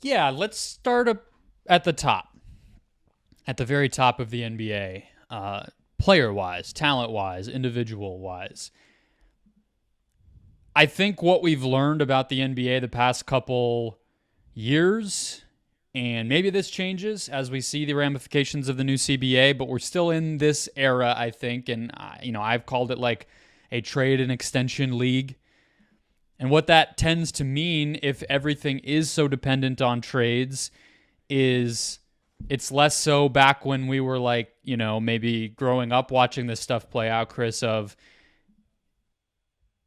Yeah, let's start up at the top, at the very top of the NBA, player-wise, talent-wise, individual-wise. I think what we've learned about the NBA the past couple years, and maybe this changes as we see the ramifications of the new CBA, but we're still in this era, I think, and I've called it like a trade and extension league. And what that tends to mean, if everything is so dependent on trades, is it's less so back when we were like, maybe growing up watching this stuff play out, Chris, of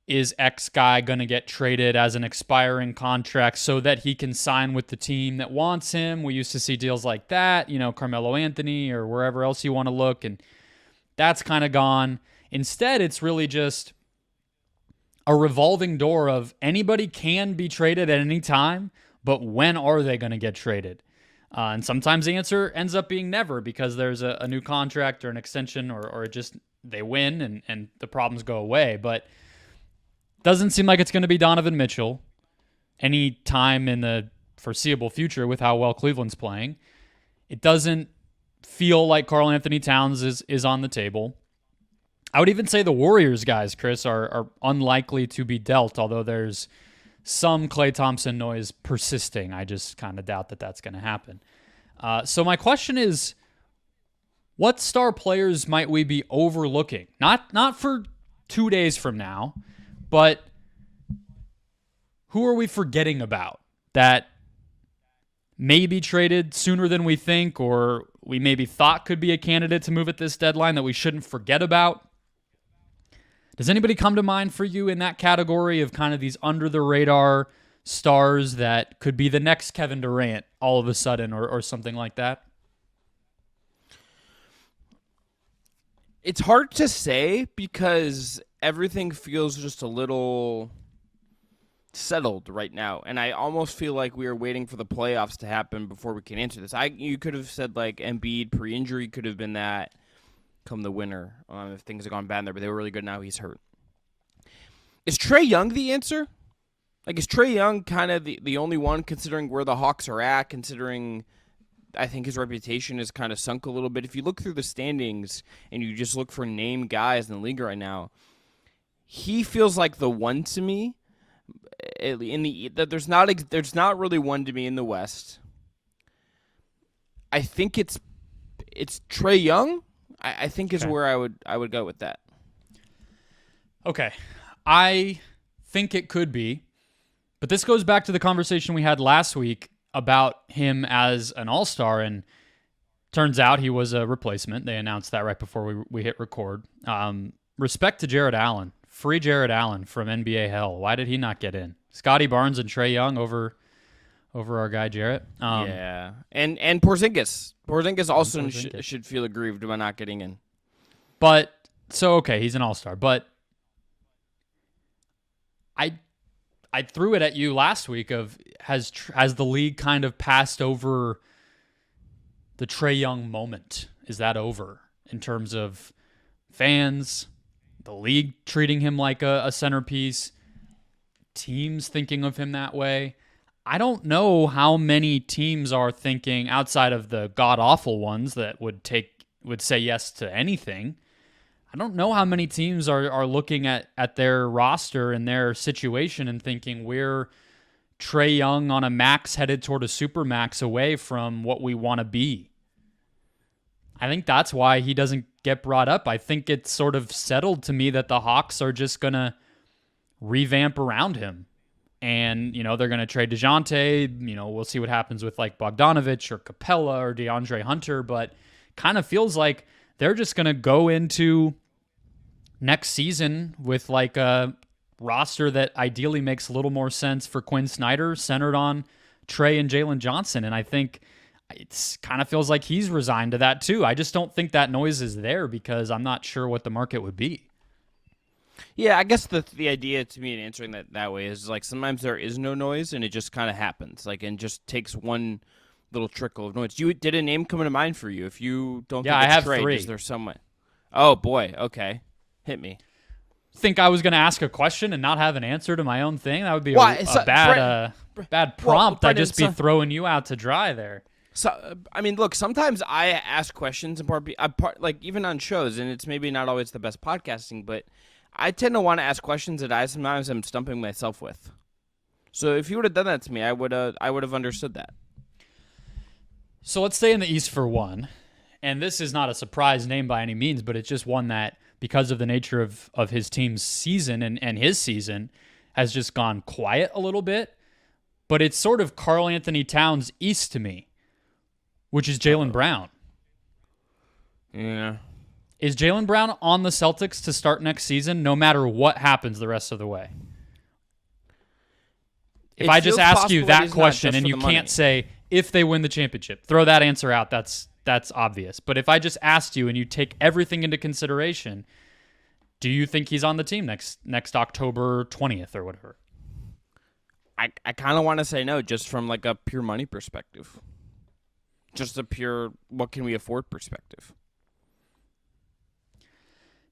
is X guy going to get traded as an expiring contract so that he can sign with the team that wants him? We used to see deals like that, Carmelo Anthony or wherever else you want to look, and that's kind of gone. Instead, it's really just a revolving door of anybody can be traded at any time, but when are they going to get traded? And sometimes the answer ends up being never because there's a new contract or an extension or just they win and the problems go away. But doesn't seem like it's going to be Donovan Mitchell any time in the foreseeable future with how well Cleveland's playing. It doesn't feel like Karl-Anthony Towns is on the table. I would even say the Warriors guys, Chris, are unlikely to be dealt, although there's some Klay Thompson noise persisting. I just kind of doubt that that's going to happen. So my question is, what star players might we be overlooking? Not for 2 days from now, but who are we forgetting about that may be traded sooner than we think, or we maybe thought could be a candidate to move at this deadline that we shouldn't forget about? Does anybody come to mind for you in that category of kind of these under-the-radar stars that could be the next Kevin Durant all of a sudden or something like that? It's hard to say because everything feels just a little settled right now, and I almost feel like we are waiting for the playoffs to happen before we can answer this. You could have said like Embiid pre-injury could have been that come the winter if things have gone bad there, but they were really good. Now he's hurt. Is Trae Young the answer? Like, is Trae Young kind of the only one, considering where the Hawks are at, considering I think his reputation is kind of sunk a little bit? If you look through the standings and you just look for name guys in the league right now, he feels like the one to me. There's not really one to me in the West. I think it's Trae Young. I think is where I would go with that. Okay. I think it could be, but this goes back to the conversation we had last week about him as an all-star, and turns out he was a replacement. They announced that right before we hit record. Respect to Jarrett Allen. Free Jarrett Allen from NBA hell. Why did he not get in? Scotty Barnes and Trae Young over our guy Jarrett. Yeah, and Porzingis. Porzingis also should feel aggrieved by not getting in. But so okay, he's an all-star. But I threw it at you last week of has the league kind of passed over the Trae Young moment? Is that over in terms of fans, the league treating him like a centerpiece, teams thinking of him that way? I don't know how many teams are thinking, outside of the god-awful ones that would say yes to anything. I don't know how many teams are looking at their roster and their situation and thinking we're Trae Young on a max headed toward a super max away from what we want to be. I think that's why he doesn't get brought up. I think it's sort of settled to me that the Hawks are just going to revamp around him. And, they're going to trade DeJounte. We'll see what happens with like Bogdanovich or Capella or DeAndre Hunter, but kind of feels like they're just going to go into next season with like a roster that ideally makes a little more sense for Quinn Snyder, centered on Trae and Jalen Johnson. And I think it kind of feels like he's resigned to that too. I just don't think that noise is there because I'm not sure what the market would be. Yeah, I guess the idea to me in answering that way is like sometimes there is no noise and it just kind of happens, like, and just takes one little trickle of noise. Did a name come to mind for you? If you don't, think I it's have Trae, three. Is there someone? Oh boy, okay, hit me. think I was going to ask a question and not have an answer to my own thing? That would be Well, a bad prompt. I'd just be Brendon, throwing you out to dry there. So I mean, look. Sometimes I ask questions in part, like even on shows, and it's maybe not always the best podcasting, but I tend to want to ask questions that I sometimes am stumping myself with. So if you would have done that to me, I would have understood that. So let's stay in the East for one. And this is not a surprise name by any means, but it's just one that, because of the nature of his team's season and his season, has just gone quiet a little bit. But it's sort of Karl-Anthony Towns East to me, which is Jaylen Brown. Yeah. Is Jaylen Brown on the Celtics to start next season, no matter what happens the rest of the way? If I just ask you that question and you can't say if they win the championship, throw that answer out. That's obvious. But if I just asked you and you take everything into consideration, do you think he's on the team next October 20th or whatever? I kind of want to say no, just from like a pure money perspective. Just a pure what can we afford perspective.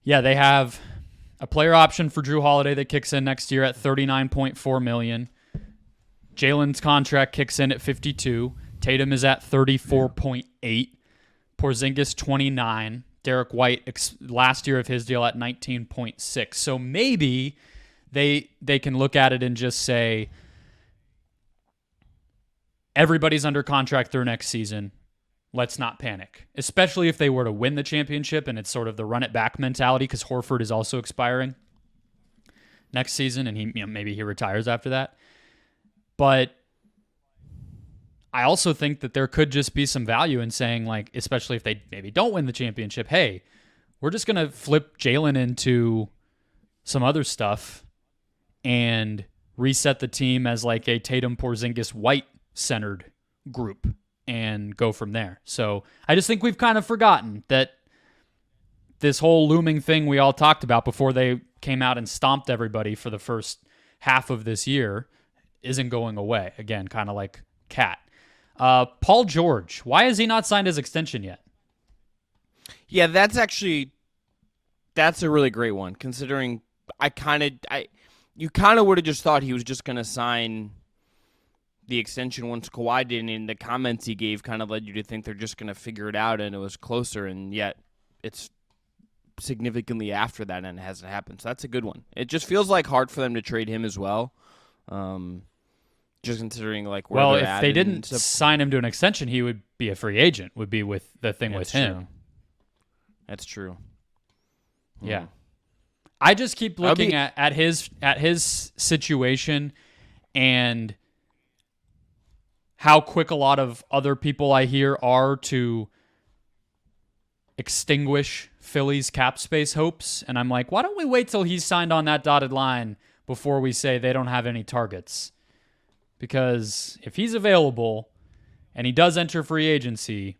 Yeah, they have a player option for Drew Holiday that kicks in next year at $39.4 million. Jaylen's contract kicks in at 52. Tatum is at 34.8. Porzingis 29. Derek White last year of his deal at 19.6. So maybe they can look at it and just say everybody's under contract through next season. Let's not panic, especially if they were to win the championship and it's sort of the run it back mentality because Horford is also expiring next season and maybe he retires after that. But I also think that there could just be some value in saying, like, especially if they maybe don't win the championship, hey, we're just going to flip Jaylen into some other stuff and reset the team as like a Tatum, Porzingis, White centered group and go from there. So I just think we've kind of forgotten that this whole looming thing we all talked about before they came out and stomped everybody for the first half of this year isn't going away. Again, kind of like Cat. Paul George, why has he not signed his extension yet? Yeah, that's a really great one, considering you kind of would have just thought he was just going to sign the extension once Kawhi did, and the comments he gave kind of led you to think they're just going to figure it out, and it was closer, and yet it's significantly after that, and it hasn't happened. So that's a good one. It just feels like hard for them to trade him as well. Just considering like where they're at. Well, if they didn't sign him to an extension, he would be a free agent. Would be with the thing with him. True. That's true. Yeah, I just keep looking at his situation and how quick a lot of other people I hear are to extinguish Philly's cap space hopes, and I'm like, why don't we wait till he's signed on that dotted line before we say they don't have any targets? Because if he's available and he does enter free agency,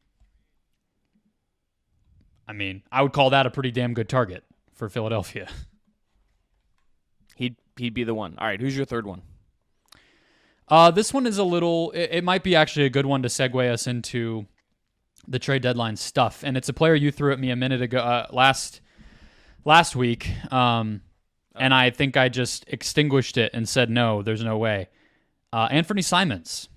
I mean, I would call that a pretty damn good target for Philadelphia. He'd be the one. All right, who's your third one? This one is it might be actually a good one to segue us into the trade deadline stuff. And it's a player you threw at me a minute ago, last week. And I think I just extinguished it and said, no, there's no way. Anthony Simons.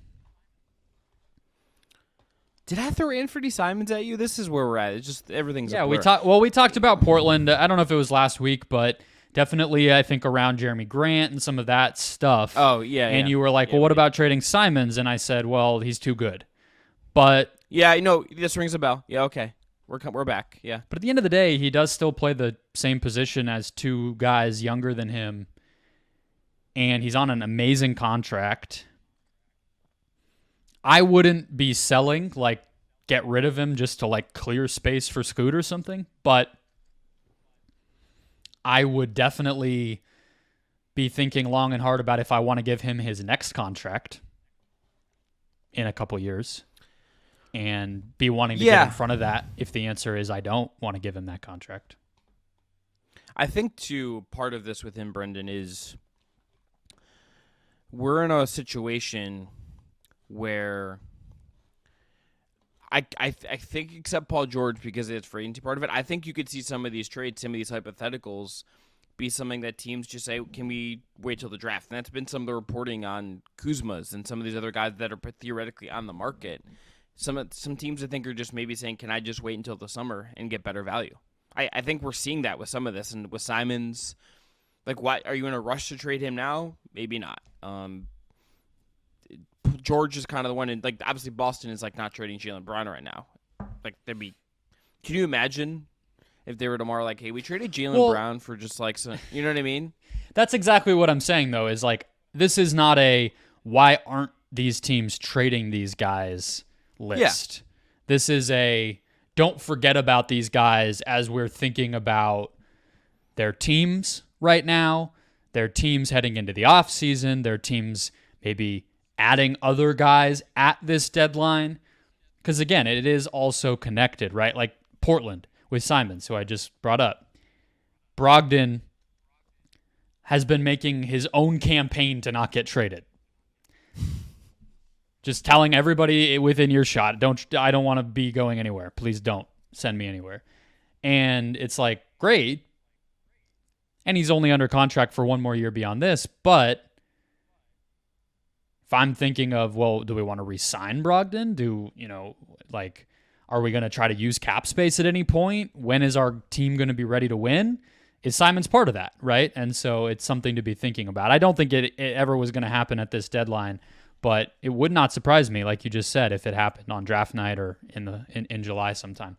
Did I throw Anthony Simons at you? This is where we're at. It's just everything's yeah. A blur. We talked about Portland. I don't know if it was last week, but definitely I think around Jeremy Grant and some of that stuff. Oh yeah. And you were like, well, what about trading Simons? And I said, well, he's too good. But yeah, this rings a bell. Yeah, okay, we're back. Yeah. But at the end of the day, he does still play the same position as two guys younger than him, and he's on an amazing contract. I wouldn't be selling, like, get rid of him just to, like, clear space for Scoot or something, but I would definitely be thinking long and hard about if I want to give him his next contract in a couple years and be wanting to get in front of that if the answer is I don't want to give him that contract. I think, too, part of this with him, Brendon, is we're in a situation where I think, except Paul George because it's free agency part of it, I think you could see some of these trades, some of these hypotheticals be something that teams just say, can we wait till the draft? And that's been some of the reporting on Kuzma's and some of these other guys that are theoretically on the market. Some teams I think are just maybe saying, can I just wait until the summer and get better value? I think we're seeing that with some of this, and with Simons. Like, why are you in a rush to trade him now? Maybe not. George is kind of the one, and like obviously Boston is like not trading Jaylen Brown right now. Like can you imagine if they were tomorrow like, hey, we traded Jaylen Brown for just like some, you know what I mean? That's exactly what I'm saying though. Is like this is not a why aren't these teams trading these guys list. Yeah. This is a don't forget about these guys as we're thinking about their teams right now, their teams heading into the offseason, their teams maybe adding other guys at this deadline. Because, again, it is also connected, right? Like Portland with Simons, who I just brought up. Brogdon has been making his own campaign to not get traded. Just telling everybody within your shot, I don't want to be going anywhere. Please don't send me anywhere. And it's like, great. And he's only under contract for one more year beyond this. But if I'm thinking of, well, do we want to re-sign Brogdon? Are we going to try to use cap space at any point? When is our team going to be ready to win? Is Simons part of that, right? And so it's something to be thinking about. I don't think it ever was going to happen at this deadline. But it would not surprise me, like you just said, if it happened on draft night or in July sometime.